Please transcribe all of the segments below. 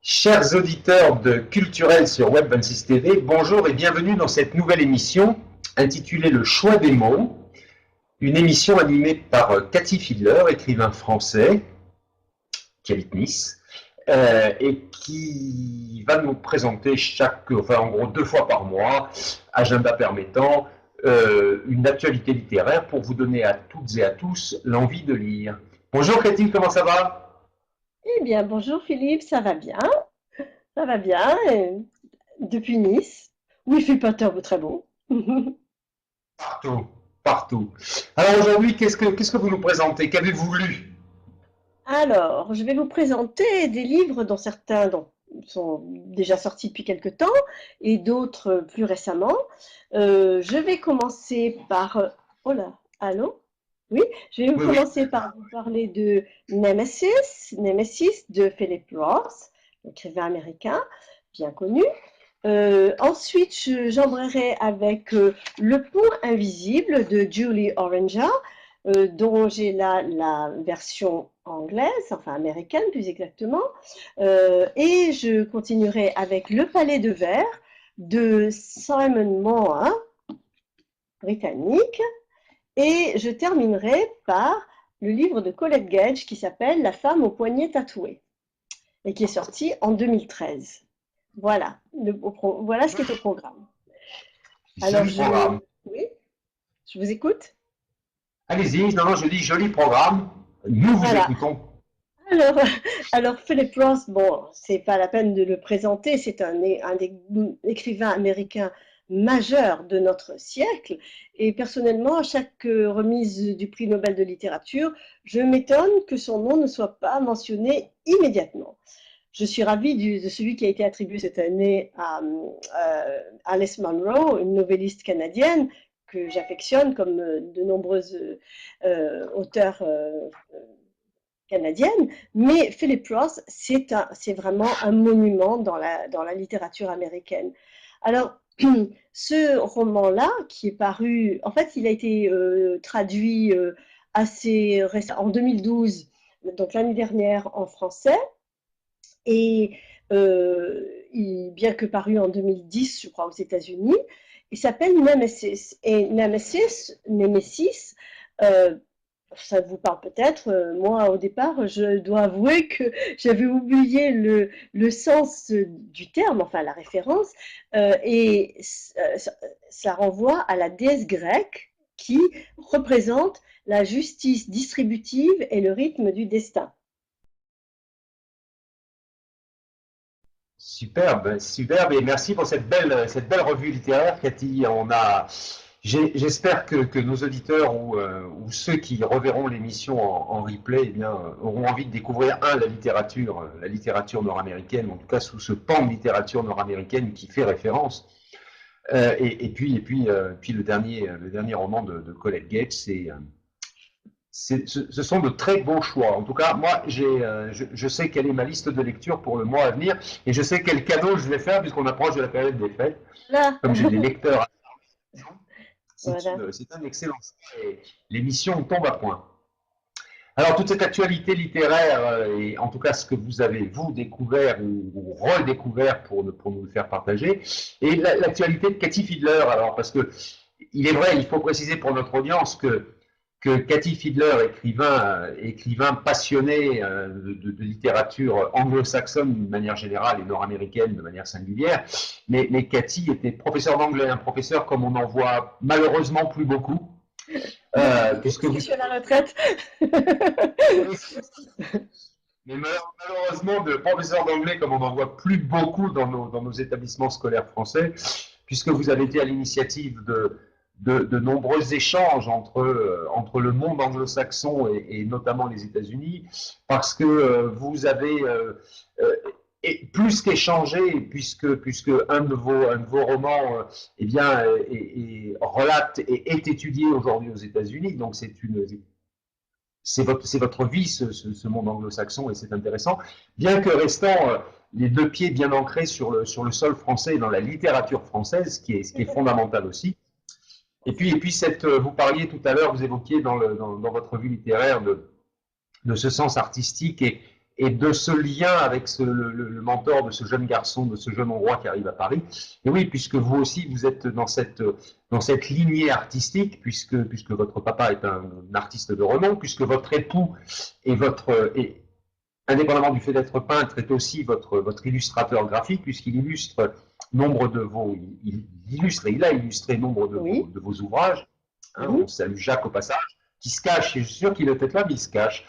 Chers auditeurs de Culturel sur Web26 TV, bonjour et bienvenue dans cette nouvelle émission intitulée Le choix des mots, une émission animée par Cathy Fiedler, écrivain français qui habite Nice, et qui va nous présenter en gros 2 fois par mois, agenda permettant, une actualité littéraire pour vous donner à toutes et à tous l'envie de lire. Bonjour Cathy, comment ça va? Eh bien, bonjour Philippe, ça va bien, depuis Nice, où il fait pas très beau. Partout, partout. Alors aujourd'hui, qu'est-ce que vous nous présentez? Qu'avez-vous lu? Alors, je vais vous présenter des livres dont certains sont déjà sortis depuis quelque temps et d'autres plus récemment. Je vais commencer par... Oh là, allô? Oui, je vais vous Oui, oui. commencer par vous parler de Nemesis de Philip Roth, écrivain américain bien connu. Ensuite, j'embrayerai avec Le Pont invisible de Julie Oranger, dont j'ai la version anglaise, enfin américaine plus exactement. Et je continuerai avec Le Palais de Verre de Simon Moore, britannique. Et je terminerai par le livre de Colette Gage qui s'appelle La femme au poignet tatoué et qui est sorti en 2013. Voilà, voilà ce qui est au programme. Alors, Joli programme. oui, je vous écoute. Allez-y, non, non, je dis joli programme. Nous vous Voilà. écoutons. Alors, alors Philip Roth, bon, c'est pas la peine de le présenter, c'est un des écrivains américains majeurs de notre siècle. Et personnellement, à chaque remise du prix Nobel de littérature, je m'étonne que son nom ne soit pas mentionné immédiatement. Je suis ravie de celui qui a été attribué cette année à Alice Munro, une novelliste canadienne que j'affectionne comme de nombreuses auteurs canadiennes. Mais Philip Roth, c'est vraiment un monument dans la littérature américaine. Alors, ce roman-là, qui est paru, en fait, il a été traduit assez récemment, en 2012, donc l'année dernière, en français. Et bien que paru en 2010, je crois, aux États-Unis, il s'appelle Nemesis. Et Nemesis, euh, ça vous parle peut-être. Moi, au départ, je dois avouer que j'avais oublié le sens du terme, enfin la référence, et ça renvoie à la déesse grecque qui représente la justice distributive et le rythme du destin. Superbe, superbe, et merci pour cette belle revue littéraire, Cathy. J'espère que nos auditeurs ou ceux qui reverront l'émission en replay, eh bien, auront envie de découvrir la littérature nord-américaine, en tout cas sous ce pan de littérature nord-américaine qui fait référence. Puis le dernier roman de Colette Gates, ce sont de très bons choix. En tout cas, moi, je sais quelle est ma liste de lecture pour le mois à venir et je sais quel cadeau je vais faire puisqu'on approche de la période des fêtes. Là, Comme j'ai des lecteurs, voilà. c'est un excellent choix et l'émission tombe à point. Alors, toute cette actualité littéraire, et en tout cas ce que vous avez, vous, découvert ou redécouvert pour nous le faire partager, et l'actualité de Cathy Fiedler, alors, parce que il est vrai, il faut préciser pour notre audience que Cathy Fiedler, écrivain passionné de littérature anglo-saxonne d'une manière générale et nord-américaine de manière singulière, mais Cathy était professeur d'anglais, un professeur comme on n'en voit malheureusement plus beaucoup, puisque Parce que vous je suis à la retraite. mais malheureusement, de professeurs d'anglais, comme on n'en voit plus beaucoup dans nos établissements scolaires français, puisque vous avez été à l'initiative de nombreux échanges entre le monde anglo-saxon et notamment les États-Unis, parce que vous avez et plus qu'échangé, puisque un de vos romans eh bien, relate et est étudié aujourd'hui aux États-Unis, donc c'est votre vie, ce monde anglo-saxon, et c'est intéressant. Bien que restant les deux pieds bien ancrés sur le sol français et dans la littérature française, ce qui est fondamental aussi. Vous parliez tout à l'heure, vous évoquiez dans votre revue littéraire de ce sens artistique et de ce lien avec le mentor de ce jeune garçon, de ce jeune Hongrois qui arrive à Paris. Et oui, puisque vous aussi, vous êtes dans cette lignée artistique, puisque votre papa est un artiste de renom, puisque votre époux et indépendamment du fait d'être peintre, est aussi votre illustrateur graphique, puisqu'il illustre nombre de vos, il a illustré nombre de vos ouvrages. Hein, on salue Jacques au passage, qui se cache, je suis sûr qu'il est peut-être là, mais il se cache.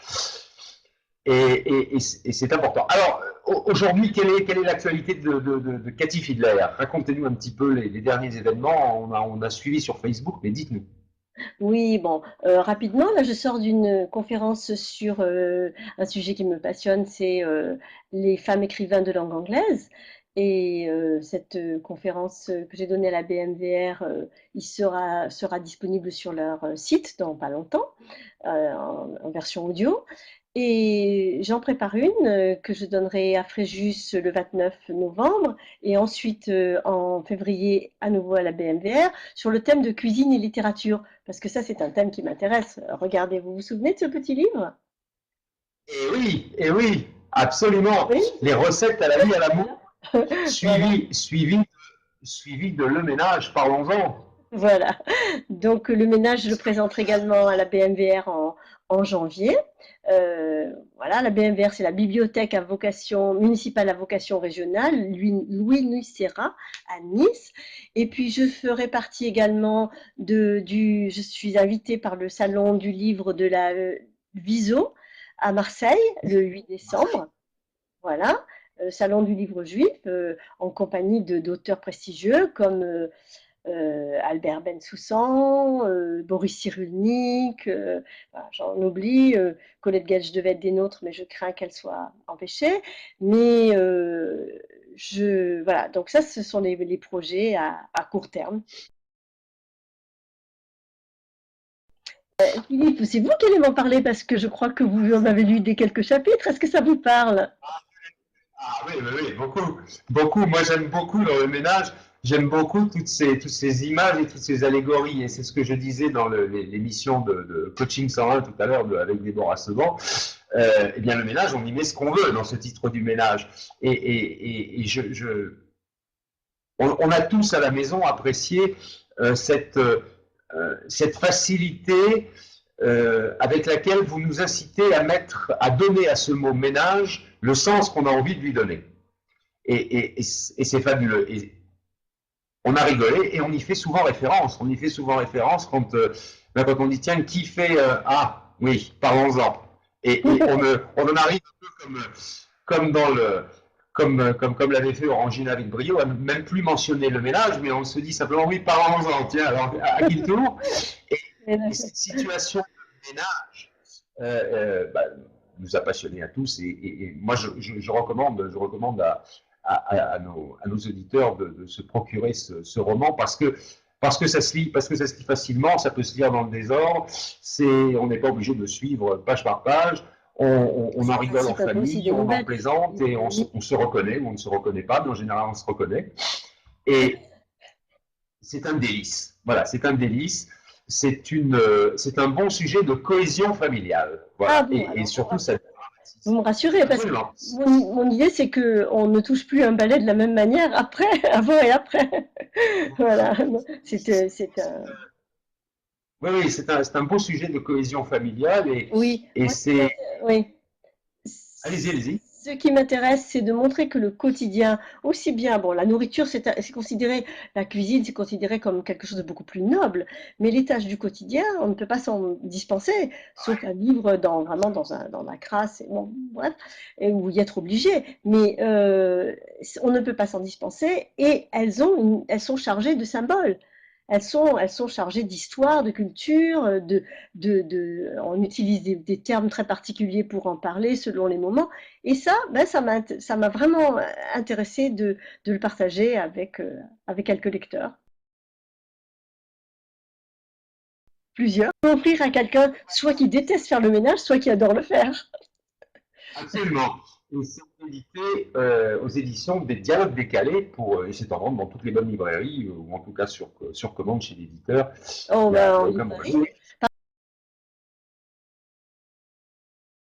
Et c'est important. Alors, aujourd'hui, quelle est l'actualité de Cathy Fiedler? Racontez-nous un petit peu les derniers événements. On a suivi sur Facebook, mais dites-nous. Oui, bon, rapidement, là, je sors d'une conférence sur un sujet qui me passionne, c'est les femmes écrivains de langue anglaise. Et cette conférence que j'ai donnée à la BMVR, il sera disponible sur leur site dans pas longtemps, en version audio. Et j'en prépare une que je donnerai à Fréjus le 29 novembre et ensuite en février à nouveau à la BMVR sur le thème de cuisine et littérature, parce que ça c'est un thème qui m'intéresse. Regardez, vous vous souvenez de ce petit livre? Et oui, absolument. Oui. Les recettes à la vie, à l'amour, Voilà. suivi de Le Ménage, parlons-en. Voilà. Donc le ménage, je le présenterai également à la BMVR en janvier. Voilà, la BMVR, c'est la bibliothèque à vocation municipale à vocation régionale, Louis Nuissera à Nice. Et puis je ferai partie également je suis invitée par le salon du livre de la Viso à Marseille le 8 décembre. Voilà, salon du livre juif en compagnie d'auteurs prestigieux comme Albert Bensoussan, Boris Cyrulnik, j'en oublie, Colette Gage devait être des nôtres, mais je crains qu'elle soit empêchée. Mais voilà, donc ça, ce sont les projets à court terme. Philippe, c'est vous qui allez m'en parler parce que je crois que vous en avez lu quelques chapitres. Est-ce que ça vous parle? Ah oui, beaucoup, beaucoup. Moi, j'aime beaucoup dans Le Ménage. J'aime beaucoup toutes ces images et toutes ces allégories. Et c'est ce que je disais dans l'émission de Coaching 101 tout à l'heure avec Déborah Seban. Eh bien, Le Ménage, on y met ce qu'on veut dans ce titre du ménage. Et on a tous à la maison apprécié cette facilité avec laquelle vous nous incitez à donner à ce mot ménage le sens qu'on a envie de lui donner. Et c'est fabuleux. Et on a rigolé et on y fait souvent référence. On y fait souvent référence quand on dit tiens, qui fait ah oui, parlons-en. Et on en arrive un peu comme dans comme l'avait fait Orangina avec brio, à même plus mentionner le ménage, mais on se dit simplement oui, parlons-en. Tiens, alors à qui le tour? Et cette situation de ménage nous a passionnés à tous. Et moi, je recommande à nos auditeurs de se procurer ce roman parce que ça se lit facilement, ça peut se lire dans le désordre. On n'est pas obligé de suivre page par page. On en rigole en famille, on en plaisante et on se reconnaît ou on ne se reconnaît pas, mais en général on se reconnaît. Et c'est un délice. Voilà, c'est un délice. C'est un bon sujet de cohésion familiale. Voilà. Ah bon, et surtout, ça. Vous me rassurez, parce que mon idée, c'est qu'on ne touche plus un balai de la même manière après, avant et après. Voilà, c'est un... Oui, c'est un beau sujet de cohésion familiale Oui, et c'est... Oui. Allez-y. Ce qui m'intéresse, c'est de montrer que le quotidien, aussi bien, bon, la nourriture, c'est considéré, la cuisine, c'est considéré comme quelque chose de beaucoup plus noble, mais les tâches du quotidien, on ne peut pas s'en dispenser, sauf à vivre vraiment dans la crasse, et bon, bref, ou y être obligé. Mais on ne peut pas s'en dispenser, et elles sont chargées de symboles. Elles sont chargées d'histoire, de culture, on utilise des termes très particuliers pour en parler selon les moments. Et ça, ça m'a vraiment intéressé de le partager avec quelques lecteurs. Plusieurs. Offrir à quelqu'un, soit qui déteste faire le ménage, soit qui adore le faire. Absolument. Et c'est édité aux éditions des Dialogues décalés et c'est en vente dans toutes les bonnes librairies ou en tout cas sur commande chez l'éditeur. En librairie,